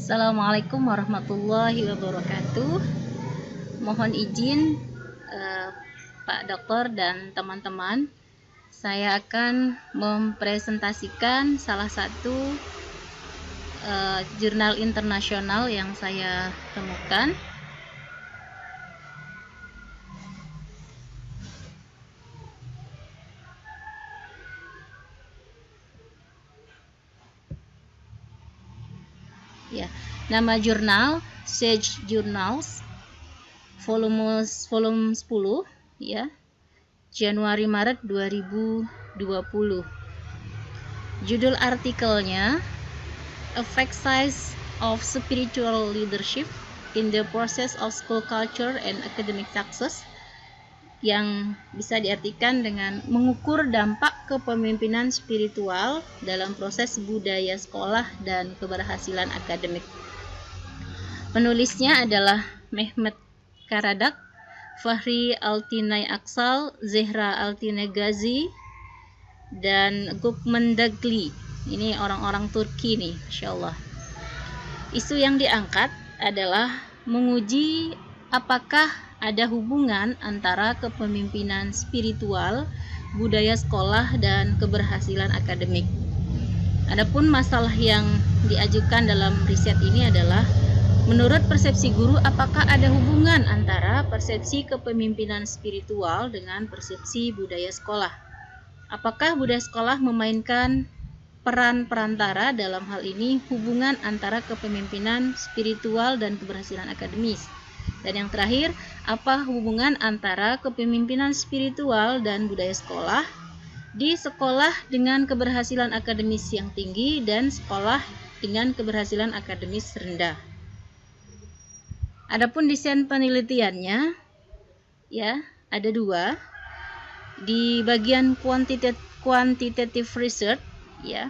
Assalamualaikum warahmatullahi wabarakatuh. Mohon izin Pak Dokter dan teman-teman, saya akan mempresentasikan salah satu jurnal internasional yang saya temukan. Ya, nama jurnal Sage Journals volume 10 ya. Januari Maret 2020. Judul artikelnya Effect Size of Spiritual Leadership in the Process of School Culture and Academic Success, yang bisa diartikan dengan mengukur dampak kepemimpinan spiritual dalam proses budaya sekolah dan keberhasilan akademik. Penulisnya adalah Mehmet Karadak, Fahri Altinay Aksal, Zehra Altinay Gazi, dan Gökmen Dagli. Ini orang-orang Turki nih, Masya Allah. Isu yang diangkat adalah menguji apakah ada hubungan antara kepemimpinan spiritual, budaya sekolah, dan keberhasilan akademik. Adapun masalah yang diajukan dalam riset ini adalah, menurut persepsi guru, apakah ada hubungan antara persepsi kepemimpinan spiritual dengan persepsi budaya sekolah? Apakah budaya sekolah memainkan peran perantara dalam hal ini hubungan antara kepemimpinan spiritual dan keberhasilan akademis? Dan yang terakhir, apa hubungan antara kepemimpinan spiritual dan budaya sekolah di sekolah dengan keberhasilan akademis yang tinggi dan sekolah dengan keberhasilan akademis rendah? Adapun desain penelitiannya, ya, ada dua. Di bagian quantitative research, ya,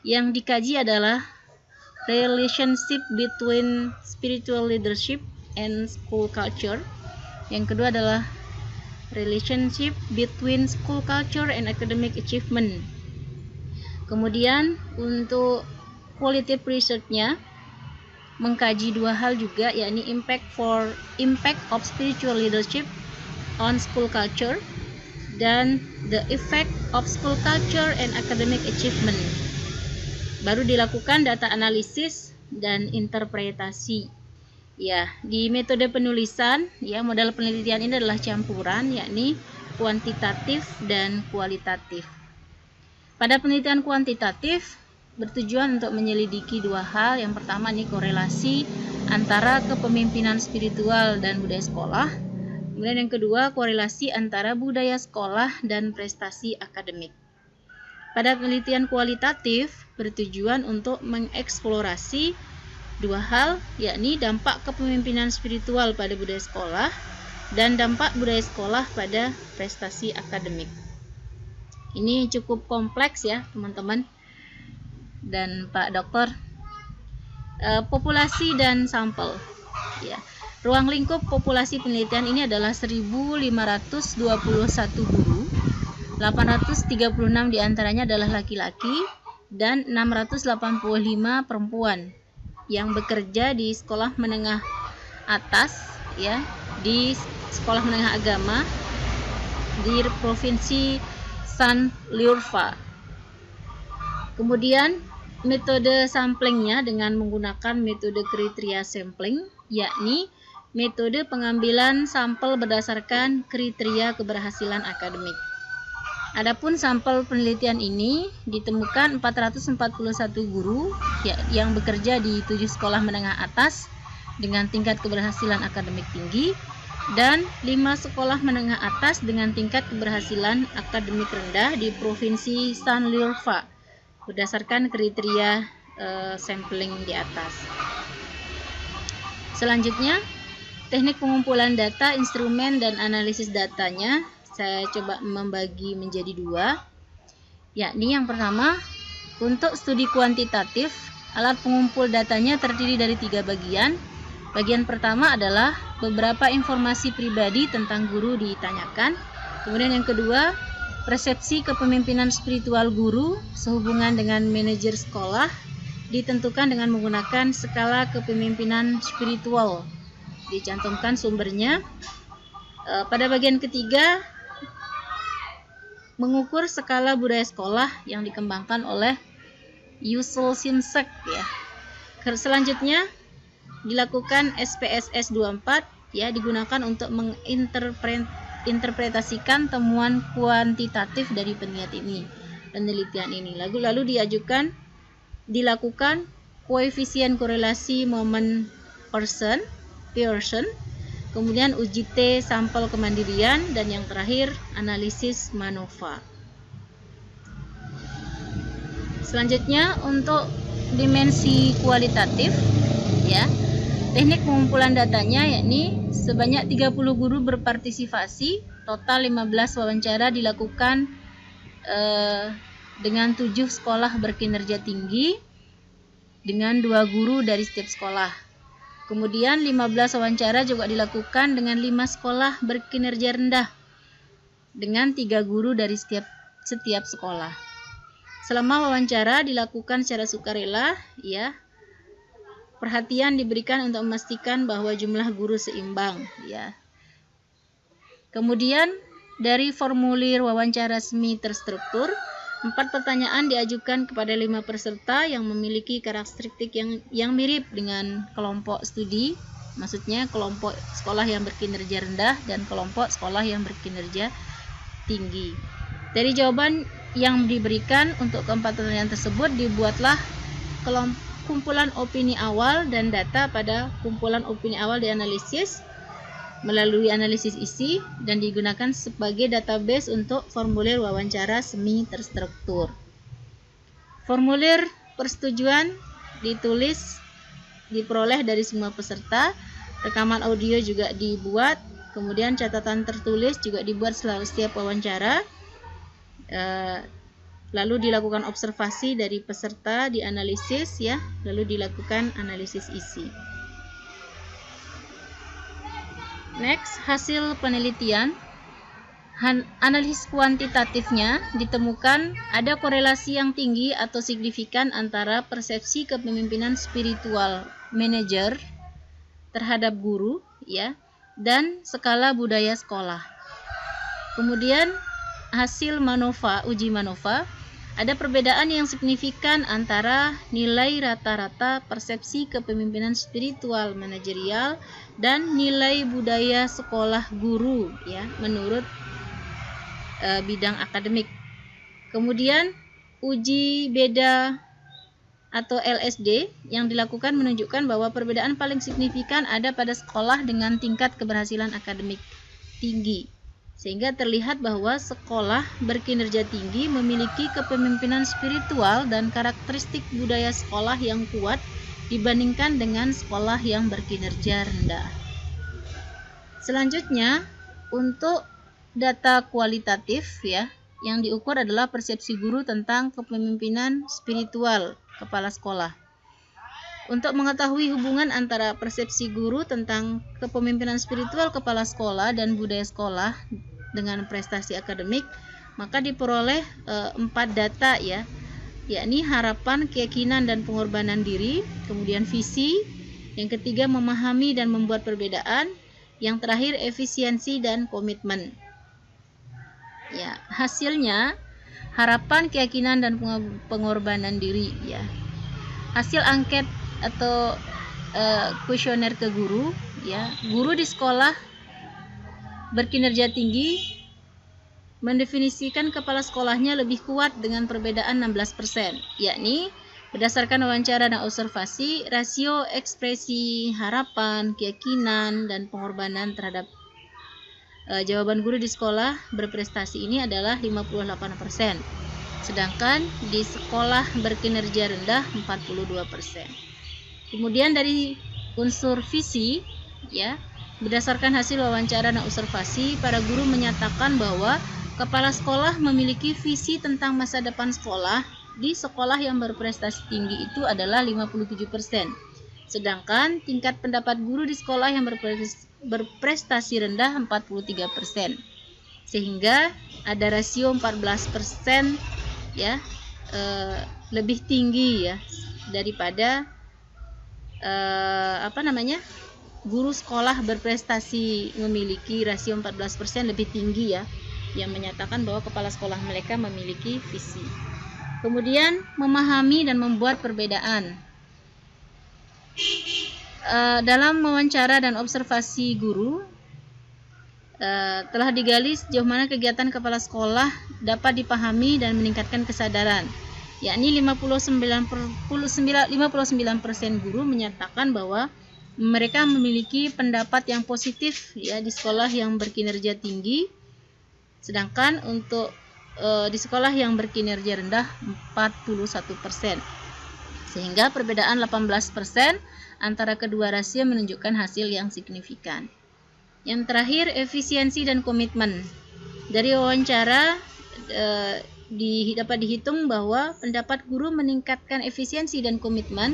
yang dikaji adalah relationship between spiritual leadership and school culture. Yang kedua adalah relationship between school culture and academic achievement. Kemudian untuk qualitative research-nya mengkaji dua hal juga, yakni impact of spiritual leadership on school culture dan the effect of school culture and academic achievement. Baru dilakukan data analisis dan interpretasi. Ya, di metode penulisan, ya, modal penelitian ini adalah campuran, yakni kuantitatif dan kualitatif. Pada penelitian kuantitatif bertujuan untuk menyelidiki dua hal. Yang pertama nih, korelasi antara kepemimpinan spiritual dan budaya sekolah. Kemudian yang kedua, korelasi antara budaya sekolah dan prestasi akademik. Pada penelitian kualitatif bertujuan untuk mengeksplorasi dua hal, yakni dampak kepemimpinan spiritual pada budaya sekolah dan dampak budaya sekolah pada prestasi akademik. Ini cukup kompleks ya teman-teman dan Pak Dokter. Populasi dan sampel, ya. Ruang lingkup populasi penelitian ini adalah 1.521 guru, 836 diantaranya adalah laki-laki dan 685 perempuan yang bekerja di sekolah menengah atas, ya, di sekolah menengah agama di provinsi San Liurfa. Kemudian metode samplingnya dengan menggunakan metode kriteria sampling, yakni metode pengambilan sampel berdasarkan kriteria keberhasilan akademik. Adapun sampel penelitian ini ditemukan 441 guru, ya, yang bekerja di 7 sekolah menengah atas dengan tingkat keberhasilan akademik tinggi dan 5 sekolah menengah atas dengan tingkat keberhasilan akademik rendah di provinsi San Liurfa berdasarkan kriteria sampling di atas. Selanjutnya, teknik pengumpulan data, instrumen, dan analisis datanya saya coba membagi menjadi dua, yakni yang pertama, untuk studi kuantitatif, alat pengumpul datanya terdiri dari 3 bagian. Bagian pertama adalah beberapa informasi pribadi tentang guru ditanyakan. Kemudian yang kedua, persepsi kepemimpinan spiritual guru sehubungan dengan manajer sekolah ditentukan dengan menggunakan skala kepemimpinan spiritual. Dicantumkan sumbernya. Pada bagian ketiga, mengukur skala budaya sekolah yang dikembangkan oleh Yusul Simsek ya. Selanjutnya dilakukan SPSS 24 ya, digunakan untuk menginterpretasikan temuan kuantitatif dari penelitian ini. Lalu dilakukan koefisien korelasi moment Pearson, kemudian uji T sampel kemandirian, dan yang terakhir analisis MANOVA. Selanjutnya untuk dimensi kualitatif ya, teknik pengumpulan datanya yakni sebanyak 30 guru berpartisipasi, total 15 wawancara dilakukan dengan 7 sekolah berkinerja tinggi dengan 2 guru dari setiap sekolah. Kemudian 15 wawancara juga dilakukan dengan 5 sekolah berkinerja rendah dengan 3 guru dari setiap sekolah. Selama wawancara dilakukan secara sukarela ya, perhatian diberikan untuk memastikan bahwa jumlah guru seimbang ya. Kemudian dari formulir wawancara semi terstruktur, 4 pertanyaan diajukan kepada 5 peserta yang memiliki karakteristik yang mirip dengan kelompok studi, maksudnya kelompok sekolah yang berkinerja rendah dan kelompok sekolah yang berkinerja tinggi. Dari jawaban yang diberikan untuk keempat pertanyaan tersebut, dibuatlah kumpulan opini awal dan data. Pada kumpulan opini awal dianalisis melalui analisis isi dan digunakan sebagai database untuk formulir wawancara semi terstruktur. Formulir persetujuan diperoleh dari semua peserta, rekaman audio juga dibuat, kemudian catatan tertulis juga dibuat setiap wawancara. Lalu dilakukan observasi dari peserta, dianalisis ya, lalu dilakukan analisis isi. Next, hasil penelitian. Analisis kuantitatifnya ditemukan ada korelasi yang tinggi atau signifikan antara persepsi kepemimpinan spiritual manajer terhadap guru ya, dan skala budaya sekolah. Kemudian hasil uji MANOVA, ada perbedaan yang signifikan antara nilai rata-rata persepsi kepemimpinan spiritual manajerial dan nilai budaya sekolah guru ya, menurut bidang akademik. Kemudian uji beda atau LSD yang dilakukan menunjukkan bahwa perbedaan paling signifikan ada pada sekolah dengan tingkat keberhasilan akademik tinggi, sehingga terlihat bahwa sekolah berkinerja tinggi memiliki kepemimpinan spiritual dan karakteristik budaya sekolah yang kuat dibandingkan dengan sekolah yang berkinerja rendah. Selanjutnya, untuk data kualitatif ya, yang diukur adalah persepsi guru tentang kepemimpinan spiritual kepala sekolah. Untuk mengetahui hubungan antara persepsi guru tentang kepemimpinan spiritual kepala sekolah dan budaya sekolah dengan prestasi akademik, maka diperoleh 4 data ya, yakni harapan, keyakinan, dan pengorbanan diri, kemudian visi, yang ketiga memahami dan membuat perbedaan, yang terakhir efisiensi dan komitmen. Ya, hasilnya harapan, keyakinan, dan pengorbanan diri ya. Hasil angket atau kuesioner ke guru ya, guru di sekolah berkinerja tinggi mendefinisikan kepala sekolahnya lebih kuat dengan perbedaan 16%, yakni berdasarkan wawancara dan observasi, rasio ekspresi harapan, keyakinan, dan pengorbanan terhadap jawaban guru di sekolah berprestasi ini adalah 58%, sedangkan di sekolah berkinerja rendah 42%. Kemudian dari unsur visi ya, berdasarkan hasil wawancara dan observasi, para guru menyatakan bahwa kepala sekolah memiliki visi tentang masa depan sekolah di sekolah yang berprestasi tinggi itu adalah 57%. Sedangkan tingkat pendapat guru di sekolah yang berprestasi rendah 43%. Sehingga ada rasio 14% ya, lebih tinggi ya daripada guru sekolah berprestasi memiliki rasio 14% lebih tinggi ya, yang menyatakan bahwa kepala sekolah mereka memiliki visi. Kemudian memahami dan membuat perbedaan. Dalam wawancara dan observasi guru telah digali sejauh mana kegiatan kepala sekolah dapat dipahami dan meningkatkan kesadaran, yakni 59% guru menyatakan bahwa mereka memiliki pendapat yang positif ya di sekolah yang berkinerja tinggi, sedangkan untuk di sekolah yang berkinerja rendah 41%, sehingga perbedaan 18% antara kedua rasio menunjukkan hasil yang signifikan. Yang terakhir, efisiensi dan komitmen. Dari wawancara dapat dihitung bahwa pendapat guru meningkatkan efisiensi dan komitmen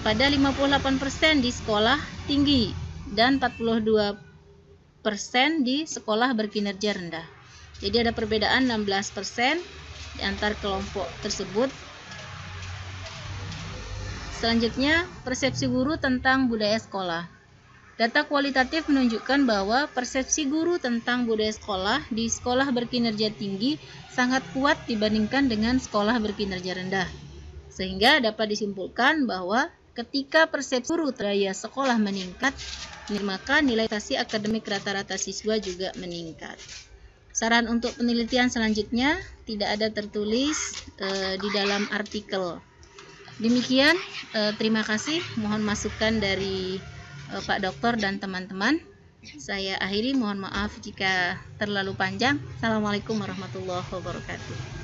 pada 58% di sekolah tinggi dan 42% di sekolah berkinerja rendah. Jadi ada perbedaan 16% di antar kelompok tersebut. Selanjutnya, persepsi guru tentang budaya sekolah. Data kualitatif menunjukkan bahwa persepsi guru tentang budaya sekolah di sekolah berkinerja tinggi sangat kuat dibandingkan dengan sekolah berkinerja rendah. Sehingga dapat disimpulkan bahwa ketika persepsi guru terhadap sekolah meningkat, maka nilai prestasi akademik rata-rata siswa juga meningkat. Saran untuk penelitian selanjutnya tidak ada tertulis di dalam artikel. Demikian, terima kasih. Mohon masukan dari Pak Doktor dan teman-teman. Saya akhiri, mohon maaf jika terlalu panjang. Assalamualaikum warahmatullahi wabarakatuh.